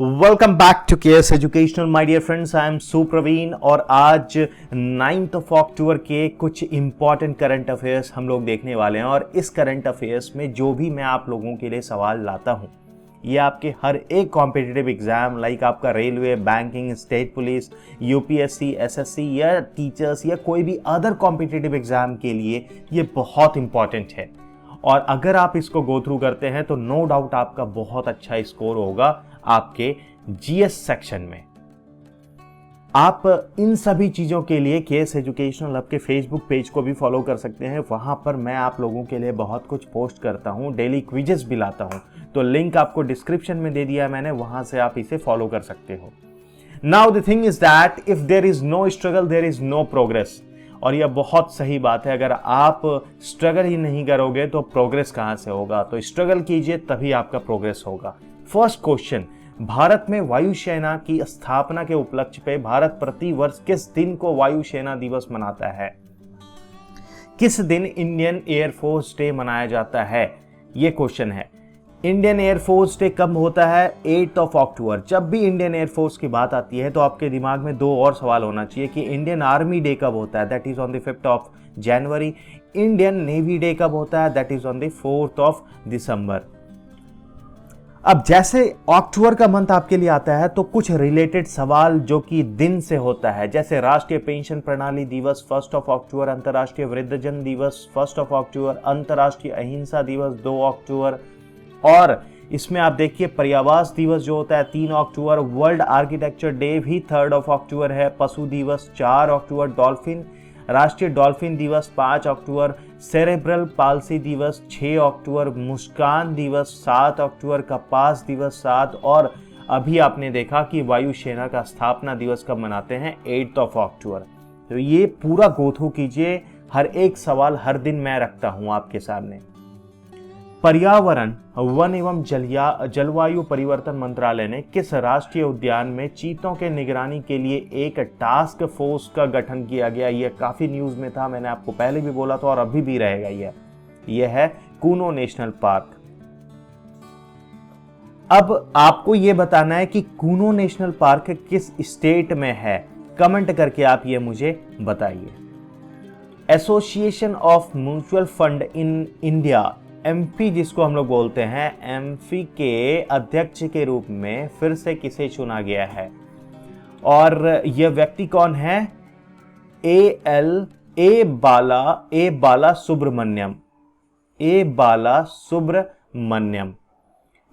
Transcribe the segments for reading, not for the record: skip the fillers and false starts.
Welcome back to KS educational my dear friends, I am Supravin और आज 9 अक्टूबर के कुछ इंपॉर्टेंट करंट अफेयर्स हम लोग देखने वाले हैं। और इस करंट अफेयर्स में जो भी मैं आप लोगों के लिए सवाल लाता हूं, ये आपके हर एक कॉम्पिटिटिव एग्जाम लाइक आपका railway, banking, state police, UPSC, SSC या टीचर्स या कोई भी अदर कॉम्पिटिटिव एग्जाम के लिए ये बहुत इंपॉर्टेंट है। और अगर आप इसको गो थ्रू करते हैं तो नो डाउट आपका बहुत अच्छा स्कोर होगा आपके जीएस सेक्शन में। आप इन सभी चीजों के लिए केएस एजुकेशनल हब के फेसबुक पेज को भी फॉलो कर सकते हैं। वहां पर मैं आप लोगों के लिए बहुत कुछ पोस्ट करता हूं, डेली क्विजेस भी लाता हूं, तो लिंक आपको डिस्क्रिप्शन में दे दिया है मैंने, वहां से आप इसे फॉलो कर सकते हो। Now the thing is that if there is no struggle there is no progress. और यह बहुत सही बात है, अगर आप स्ट्रगल ही नहीं करोगे तो प्रोग्रेस कहां से होगा। तो स्ट्रगल कीजिए तभी आपका प्रोग्रेस होगा। फर्स्ट क्वेश्चन, भारत में वायुसेना की स्थापना के उपलक्ष्य पे भारत प्रति वर्ष किस दिन को वायुसेना दिवस मनाता है? किस दिन इंडियन एयरफोर्स डे मनाया जाता है, ये क्वेश्चन है। इंडियन एयरफोर्स डे कब होता है? 8 अक्टूबर। जब भी इंडियन एयरफोर्स की बात आती है तो आपके दिमाग में दो और सवाल होना चाहिए कि इंडियन आर्मी डे कब होता है, that is on the 5 January. Indian navy day कब होता है, दैट इज ऑन द 4 दिसंबर। अब जैसे अक्टूबर का मंथ आपके लिए आता है तो कुछ रिलेटेड सवाल जो कि दिन से होता है, जैसे राष्ट्रीय पेंशन प्रणाली दिवस 1 अक्टूबर, अंतर्राष्ट्रीय वृद्धजन दिवस 1 अक्टूबर, अंतर्राष्ट्रीय अहिंसा दिवस 2 अक्टूबर, और इसमें आप देखिए पर्यावास दिवस जो होता है 3 अक्टूबर, वर्ल्ड आर्किटेक्चर डे भी 3 अक्टूबर है, पशु दिवस 4 अक्टूबर, डॉल्फिन राष्ट्रीय डॉल्फिन दिवस 5 अक्टूबर, सेरेब्रल पाल्सी दिवस 6 अक्टूबर, मुस्कान दिवस 7 अक्टूबर, कपास दिवस 7, और अभी आपने देखा कि वायुसेना का स्थापना दिवस कब मनाते हैं, 8 अक्टूबर। तो ये पूरा गो थ्रू कीजिए, हर एक सवाल हर दिन मैं रखता हूं आपके सामने। पर्यावरण, वन एवं जलवायु परिवर्तन मंत्रालय ने किस राष्ट्रीय उद्यान में चीतों के निगरानी के लिए एक टास्क फोर्स का गठन किया गया? यह काफी न्यूज में था, मैंने आपको पहले भी बोला था और अभी भी रहेगा। यह है कूनो नेशनल पार्क। अब आपको यह बताना है कि कूनो नेशनल पार्क किस स्टेट में है, कमेंट करके आप ये मुझे बताइए। Association of mutual fund in India, MP जिसको हम लोग बोलते हैं, एमपी के अध्यक्ष के रूप में फिर से किसे चुना गया है और यह व्यक्ति कौन है? ए बाला सुब्रमण्यम।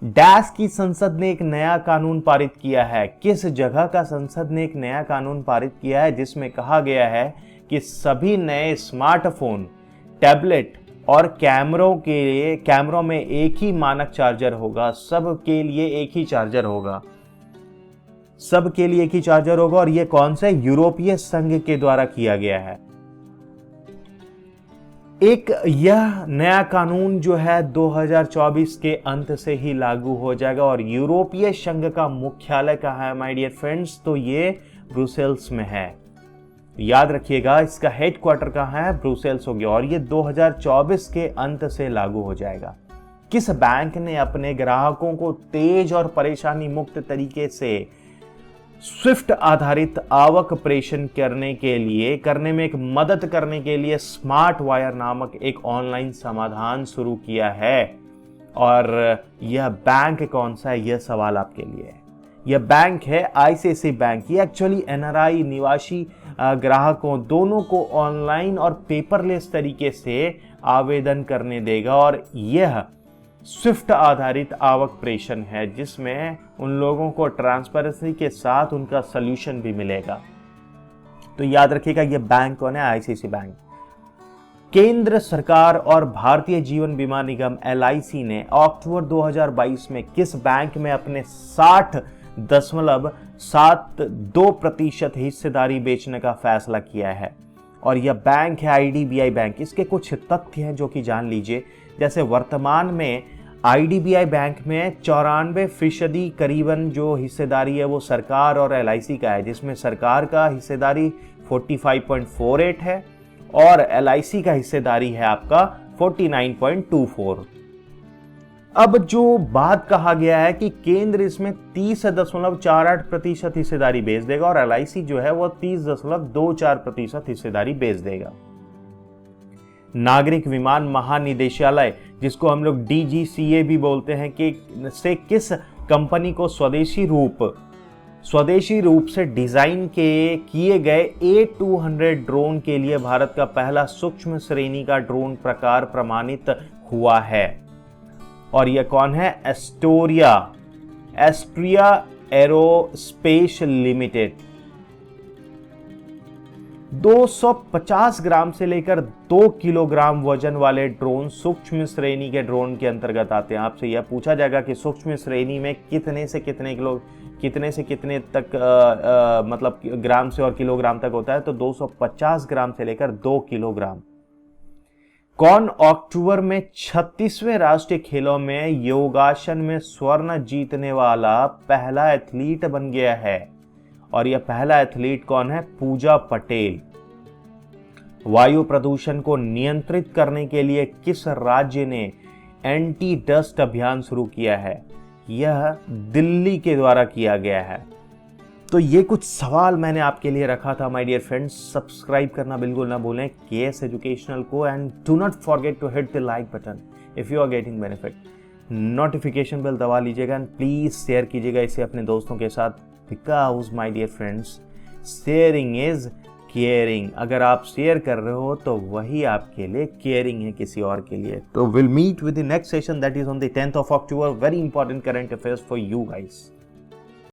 डैश की संसद ने एक नया कानून पारित किया है। किस जगह का संसद ने एक नया कानून पारित किया है जिसमें कहा गया है कि सभी नए स्मार्टफोन, टैबलेट और कैमरों में एक ही मानक चार्जर होगा, सबके लिए एक ही चार्जर होगा। और ये कौन से? यूरोपीय संघ के द्वारा किया गया है। यह नया कानून जो है 2024 के अंत से ही लागू हो जाएगा। और यूरोपीय संघ का मुख्यालय कहाँ है माय डियर फ्रेंड्स? तो ये ब्रुसेल्स में है। याद रखिएगा, इसका हेडक्वार्टर कहाँ है? ब्रुसेल्स हो गया। और ये 2024 के अंत से लागू हो जाएगा। किस बैंक ने अपने ग्राहकों को तेज और परेशानी मुक्त तरीके से स्विफ्ट आधारित आवक प्रेषण करने में एक मदद करने के लिए स्मार्ट वायर नामक एक ऑनलाइन समाधान शुरू किया है? और यह बैंक कौन सा है, यह सवाल आपके लिए है। यह बैंक है आईसीआईसीआई बैंक। ये एक्चुअली एनआरआई निवासी ग्राहकों दोनों को ऑनलाइन और पेपरलेस तरीके से आवेदन करने देगा। और यह स्विफ्ट आधारित आवक प्रेषण है जिसमें उन लोगों को ट्रांसपेरेंसी के साथ उनका सॉल्यूशन भी मिलेगा। तो याद रखिएगा, यह बैंक कौन है? ICICI bank. केंद्र सरकार और भारतीय जीवन बीमा निगम एलआईसी ने अक्टूबर 2022 में किस बैंक में अपने 60.72% हिस्सेदारी बेचने का फैसला किया है? और यह बैंक है आईडीबीआई बैंक। इसके कुछ तथ्य हैं जो कि जान लीजिए। जैसे वर्तमान में आईडीबीआई बैंक में 94% करीबन जो हिस्सेदारी है वो सरकार और एलआईसी का है, जिसमें सरकार का हिस्सेदारी 45.48 है और एलआईसी का हिस्सेदारी है आपका 49.24। अब जो बात कहा गया है कि केंद्र इसमें 30.48% हिस्सेदारी बेच देगा और LIC जो है वो 30.24% हिस्सेदारी बेच देगा। नागरिक विमान महानिदेशालय, जिसको हम लोग DGCA भी बोलते हैं, कि से किस कंपनी को स्वदेशी रूप से डिजाइन के किए गए A200 ड्रोन के लिए भारत का पहला सूक्ष्म श्रेणी का ड्रोन प्रकार प्रमाणित हुआ है। और यह कौन है? Astria aerospace limited. 250 ग्राम से लेकर 2 किलोग्राम वजन वाले ड्रोन सूक्ष्म श्रेणी के ड्रोन के अंतर्गत आते हैं। आपसे यह पूछा जाएगा कि सूक्ष्म श्रेणी में कितने से कितने तक मतलब ग्राम से और किलोग्राम तक होता है, तो 250 ग्राम से लेकर 2 किलोग्राम। कौन अक्टूबर में 36वें राष्ट्रीय खेलों में योगासन में स्वर्ण जीतने वाला पहला एथलीट बन गया है? और यह पहला एथलीट कौन है? पूजा पटेल। वायु प्रदूषण को नियंत्रित करने के लिए किस राज्य ने एंटी डस्ट अभियान शुरू किया है? यह दिल्ली के द्वारा किया गया है। तो ये कुछ सवाल मैंने आपके लिए रखा था माय डियर फ्रेंड्स। सब्सक्राइब करना बिल्कुल ना भूलें KS एजुकेशनल को, and do not forget to hit the like button if you are getting benefit. Notification bell दबा लीजिएगा एंड प्लीज शेयर कीजिएगा इसे अपने दोस्तों के साथ, because my dear friends sharing is caring. अगर आप शेयर कर रहे हो तो वही आपके लिए केयरिंग है, किसी और के लिए। तो will meet with the next session that is on the 10th of October। Very important current affairs for you guys.